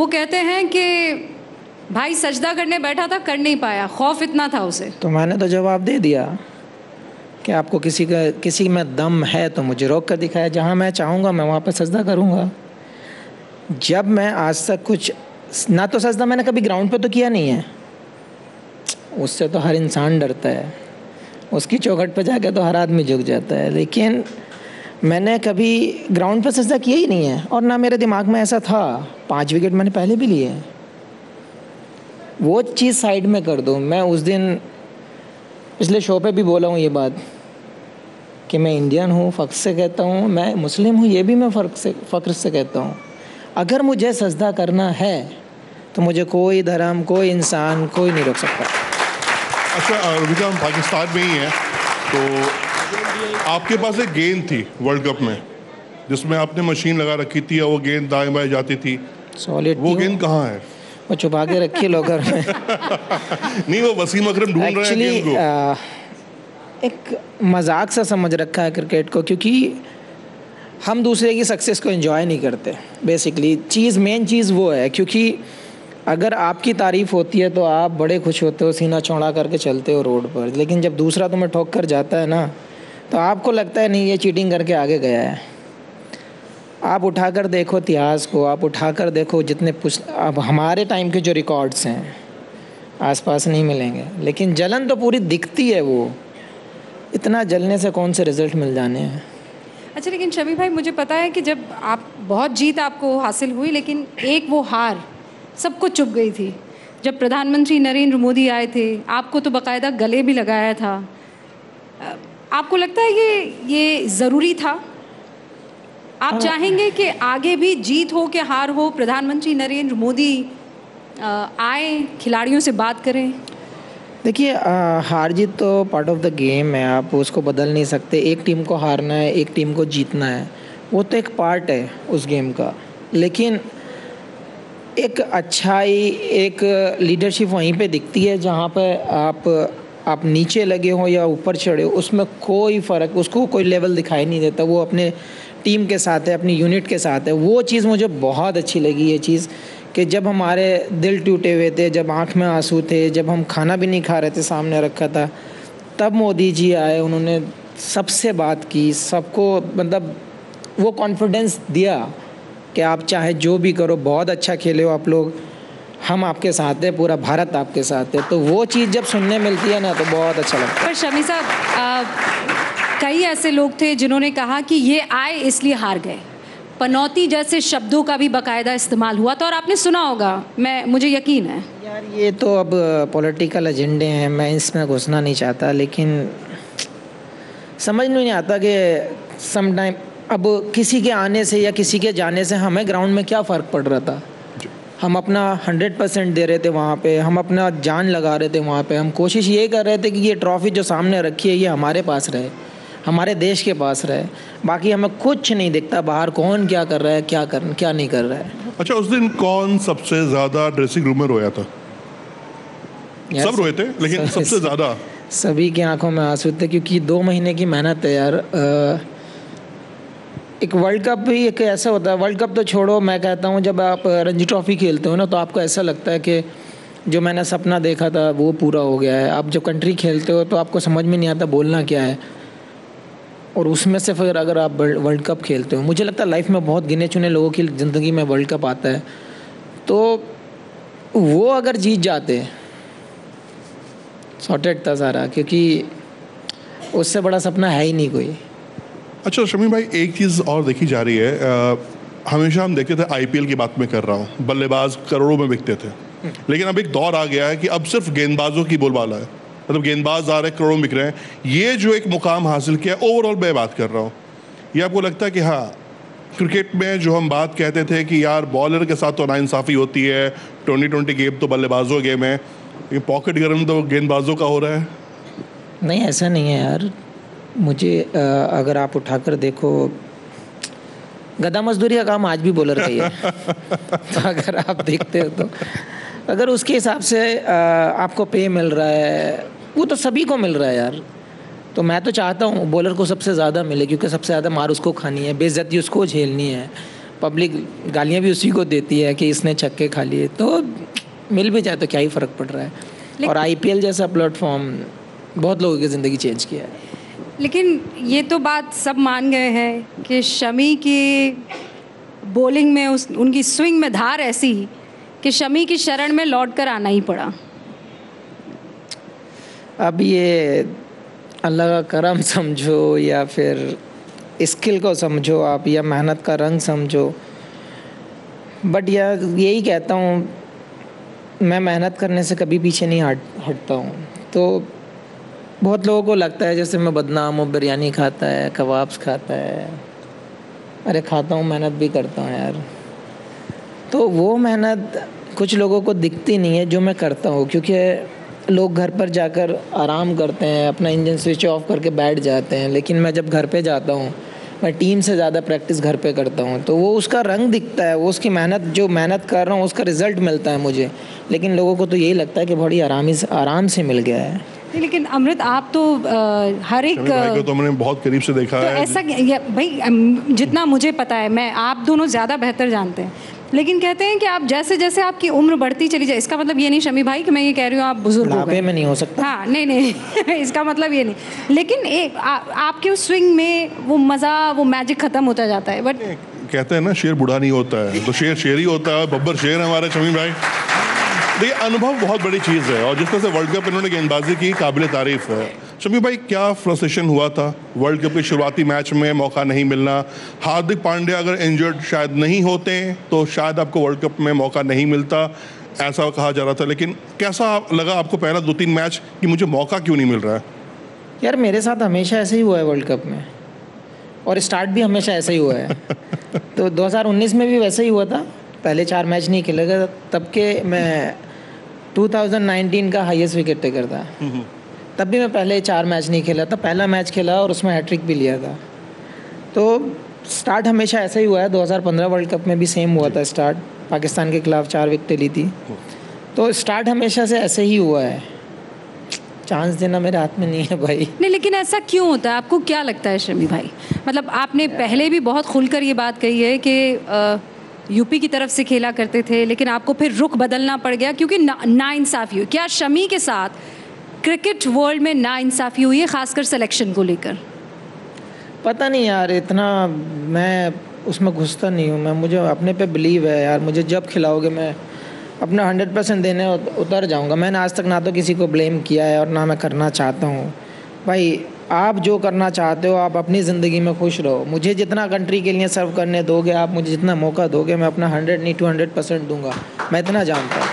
वो कहते हैं कि भाई सजदा करने बैठा था, कर नहीं पाया, खौफ इतना था उसे। तो मैंने तो जवाब दे दिया कि आपको किसी में दम है तो मुझे रोक कर दिखाया, जहाँ मैं चाहूँगा मैं वहाँ पर सजदा करूँगा। जब मैं आज तक कुछ ना तो सजदा मैंने कभी ग्राउंड पे तो किया नहीं है, उससे तो हर इंसान डरता है, उसकी चौखट पे जाके तो हर आदमी झुक जाता है, लेकिन मैंने कभी ग्राउंड पे सजदा किया ही नहीं है। और ना मेरे दिमाग में ऐसा था, 5 विकेट मैंने पहले भी लिए हैं, वो चीज़ साइड में कर दो। मैं उस दिन पिछले शो पे भी बोला हूँ ये बात कि मैं इंडियन हूँ, फ़ख्र से कहता हूँ, मैं मुस्लिम हूँ, ये भी मैं फ़ख्र से कहता हूँ। अगर मुझे सजदा करना है तो मुझे कोई धर्म, कोई इंसान, कोई नहीं रोक सकता। अच्छा, अभी तो हम पाकिस्तान में ही हैं, तो आपके पास एक गेंद थी वर्ल्ड कप में जिसमें आपने मशीन लगा रखी थी और वो गेंद दाएं बाएं जाती थी, वो गेंद कहाँ है? वो छुपा के रखी लॉकर में। नहीं, वो वसीम अकरम ढूंढ रहे हैं गेंद को। एक मजाक सा समझ रखा है क्रिकेट को, क्योंकि हम दूसरे की सक्सेस को एंजॉय नहीं करते। बेसिकली मेन चीज़ वो है, क्योंकि अगर आपकी तारीफ़ होती है तो आप बड़े खुश होते हो, सीना चौड़ा करके चलते हो रोड पर, लेकिन जब दूसरा तुम्हें ठोक कर जाता है ना, तो आपको लगता है नहीं ये चीटिंग करके आगे गया है। आप उठाकर देखो इतिहास को, आप उठाकर देखो जितने अब हमारे टाइम के जो रिकॉर्ड्स हैं आसपास नहीं मिलेंगे, लेकिन जलन तो पूरी दिखती है। वो इतना जलने से कौन से रिज़ल्ट मिल जाने हैं। अच्छा, लेकिन शमी भाई मुझे पता है कि जब आप बहुत जीत आपको हासिल हुई, लेकिन एक वो हार सबको चुभ गई थी। जब प्रधानमंत्री नरेंद्र मोदी आए थे, आपको तो बाकायदा गले भी लगाया था। आपको लगता है कि ये ज़रूरी था? आप चाहेंगे कि आगे भी जीत हो कि हार हो, प्रधानमंत्री नरेंद्र मोदी आए, खिलाड़ियों से बात करें? देखिए, हार जीत तो पार्ट ऑफ द गेम है, आप उसको बदल नहीं सकते। एक टीम को हारना है, एक टीम को जीतना है, वो तो एक पार्ट है उस गेम का। लेकिन एक अच्छाई, एक लीडरशिप वहीं पे दिखती है जहाँ पे आप नीचे लगे हो या ऊपर चढ़े हो, उसमें कोई फ़र्क, उसको कोई लेवल दिखाई नहीं देता। वो अपने टीम के साथ है, अपनी यूनिट के साथ है। वो चीज़ मुझे बहुत अच्छी लगी, ये चीज़ कि जब हमारे दिल टूटे हुए थे, जब आँख में आंसू थे, जब हम खाना भी नहीं खा रहे थे, सामने रखा था, तब मोदी जी आए, उन्होंने सबसे बात की, सबको मतलब वो कॉन्फिडेंस दिया कि आप चाहे जो भी करो, बहुत अच्छा खेले हो आप लोग, हम आपके साथ हैं, पूरा भारत आपके साथ है। तो वो चीज़ जब सुनने मिलती है ना तो बहुत अच्छा लगता है। पर शमी साहब, कई ऐसे लोग थे जिन्होंने कहा कि ये आए इसलिए हार गए। पनौती जैसे शब्दों का भी बाकायदा इस्तेमाल हुआ था और आपने सुना होगा, मुझे यकीन है। यार ये तो अब पॉलिटिकल एजेंडे हैं, मैं इसमें घुसना नहीं चाहता, लेकिन समझ नहीं आता कि सम टाइम अब किसी के आने से या किसी के जाने से हमें ग्राउंड में क्या फ़र्क पड़ रहा था। हम अपना 100% दे रहे थे वहाँ पे, हम अपना जान लगा रहे थे वहाँ पे, हम कोशिश ये कर रहे थे कि ये ट्रॉफ़ी जो सामने रखी है ये हमारे पास रहे, हमारे देश के पास रहे। बाकी हमें कुछ नहीं दिखता बाहर कौन क्या कर रहा है, क्या नहीं कर रहा है। अच्छा, उस दिन कौन सबसे ज़्यादा ड्रेसिंग रूम में रोया था? सब रोए थे, लेकिन सबसे ज़्यादा सभी की आंखों में आंसू थे, क्योंकि 2 महीने की मेहनत है यार। एक वर्ल्ड कप भी एक ऐसा होता है, वर्ल्ड कप तो छोड़ो, मैं कहता हूँ जब आप रणजी ट्रॉफ़ी खेलते हो ना तो आपको ऐसा लगता है कि जो मैंने सपना देखा था वो पूरा हो गया है। आप जब कंट्री खेलते हो तो आपको समझ में नहीं आता बोलना क्या है, और उसमें से फिर अगर आप वर्ल्ड कप खेलते हो, मुझे लगता है लाइफ में बहुत गिने चुने लोगों की ज़िंदगी में वर्ल्ड कप आता है, तो वो अगर जीत जाते सॉर्टेड था सारा, क्योंकि उससे बड़ा सपना है ही नहीं कोई। अच्छा शमी भाई, एक चीज़ और देखी जा रही है, हमेशा हम देखते थे, आईपीएल की बात मैं कर रहा हूँ, बल्लेबाज करोड़ों में बिकते थे, लेकिन अब एक दौर आ गया है कि अब सिर्फ गेंदबाजों की बोलबाला है, मतलब गेंदबाज आ रहे करोड़ों में बिक रहे हैं। ये जो एक मुकाम हासिल किया, ओवरऑल मैं बात कर रहा हूँ, ये आपको लगता है कि हाँ, क्रिकेट में जो हम बात कहते थे कि यार बॉलर के साथ तो नाइंसाफ़ी होती है, 2020 गेम तो बल्लेबाजों गेम है, ये पॉकेट गर्म तो गेंदबाजों का हो रहा है? नहीं, ऐसा नहीं है यार। मुझे अगर आप उठाकर देखो, गधा मजदूरी का काम आज भी बॉलर का ही है। तो अगर आप देखते हो तो अगर उसके हिसाब से आपको पे मिल रहा है, वो तो सभी को मिल रहा है यार। तो मैं तो चाहता हूँ बॉलर को सबसे ज़्यादा मिले, क्योंकि सबसे ज़्यादा मार उसको खानी है, बेइज्जती उसको झेलनी है। पब्लिक गालियाँ भी उसी को देती है कि इसने छक्के खा लिए, तो मिल भी जाए तो क्या ही फ़र्क पड़ रहा है। और आईपीएल जैसा प्लेटफॉर्म बहुत लोगों की ज़िंदगी चेंज किया है। लेकिन ये तो बात सब मान गए हैं कि शमी की बॉलिंग में उनकी स्विंग में धार ऐसी कि शमी की शरण में लौट कर आना ही पड़ा। अब ये अल्लाह का करम समझो या फिर स्किल को समझो आप, या मेहनत का रंग समझो, बट यार यही कहता हूँ, मैं मेहनत करने से कभी पीछे नहीं हटता हूँ। तो बहुत लोगों को लगता है जैसे मैं बदनाम हूँ, बिरयानी खाता है, कबाब्स खाता है। अरे खाता हूँ, मेहनत भी करता हूँ यार। तो वो मेहनत कुछ लोगों को दिखती नहीं है जो मैं करता हूँ, क्योंकि लोग घर पर जाकर आराम करते हैं, अपना इंजन स्विच ऑफ करके बैठ जाते हैं। लेकिन मैं जब घर पे जाता हूँ, मैं टीम से ज़्यादा प्रैक्टिस घर पे करता हूँ, तो वो उसका रंग दिखता है, वो उसकी मेहनत, जो मेहनत कर रहा हूँ उसका रिज़ल्ट मिलता है मुझे। लेकिन लोगों को तो यही लगता है कि बड़ी आराम से मिल गया है। लेकिन अमृत, आप तो हर एक भाई को तो मैंने बहुत करीब से देखा तो है। ऐसा भाई, जितना मुझे पता है, मैं आप दोनों ज़्यादा बेहतर जानते हैं, लेकिन कहते हैं कि आप जैसे जैसे आपकी उम्र बढ़ती चली जाए, इसका मतलब ये नहीं शमी भाई कि मैं ये कह रही हूँ आप बुजुर्ग हो गए, में नहीं हो सकता। हाँ, नहीं इसका मतलब ये नहीं, लेकिन आपके उस स्विंग में वो मज़ा, वो मैजिक ख़त्म होता जाता है। बट कहते हैं ना, शेर बूढ़ा नहीं होता है, तो शेर ही होता है। बब्बर शेर हमारे शमी भाई। देखिए, अनुभव बहुत बड़ी चीज़ है, और जिस तरह से वर्ल्ड कप इन्होंने गेंदबाजी की, काबिल तारीफ है। शमी भाई, क्या फ्रस्ट्रेशन हुआ था वर्ल्ड कप के शुरुआती मैच में मौका नहीं मिलना? हार्दिक पांड्या अगर इंजर्ड शायद नहीं होते तो शायद आपको वर्ल्ड कप में मौका नहीं मिलता, ऐसा कहा जा रहा था। लेकिन कैसा लगा आपको पहला 2-3 मैच कि मुझे मौका क्यों नहीं मिल रहा है? यार मेरे साथ हमेशा ऐसे ही हुआ है वर्ल्ड कप में, और स्टार्ट भी हमेशा ऐसा ही हुआ है। तो 2019 में भी वैसे ही हुआ था, पहले 4 मैच नहीं खेले गए, तब के मैं 2019 का हाईएस्ट विकेट टेकर था। तब भी मैं पहले 4 मैच नहीं खेला था, पहला मैच खेला और उसमें हैट्रिक भी लिया था। तो स्टार्ट हमेशा ऐसा ही हुआ है। 2015 वर्ल्ड कप में भी सेम हुआ था स्टार्ट, पाकिस्तान के खिलाफ 4 विकेटें ली थी। तो स्टार्ट हमेशा से ऐसे ही हुआ है, चांस देना मेरे हाथ में नहीं है भाई। नहीं, लेकिन ऐसा क्यों होता है? आपको क्या लगता है शमी भाई? मतलब आपने पहले भी बहुत खुलकर ये बात कही है कि यूपी की तरफ से खेला करते थे, लेकिन आपको फिर रुख बदलना पड़ गया क्योंकि नाइंसाफ़ी हुई। क्या शमी के साथ क्रिकेट वर्ल्ड में नाइंसाफ़ी हुई है, खासकर सिलेक्शन को लेकर? पता नहीं यार, इतना मैं उसमें घुसता नहीं हूँ। मुझे अपने पे बिलीव है यार, मुझे जब खिलाओगे मैं अपना 100% देने उतर जाऊँगा। मैंने आज तक ना तो किसी को ब्लेम किया है और ना मैं करना चाहता हूँ। भाई, आप जो करना चाहते हो, आप अपनी ज़िंदगी में खुश रहो। मुझे जितना कंट्री के लिए सर्व करने दोगे, आप मुझे जितना मौका दोगे, मैं अपना 100 नहीं 200% दूंगा। मैं इतना जानता हूँ।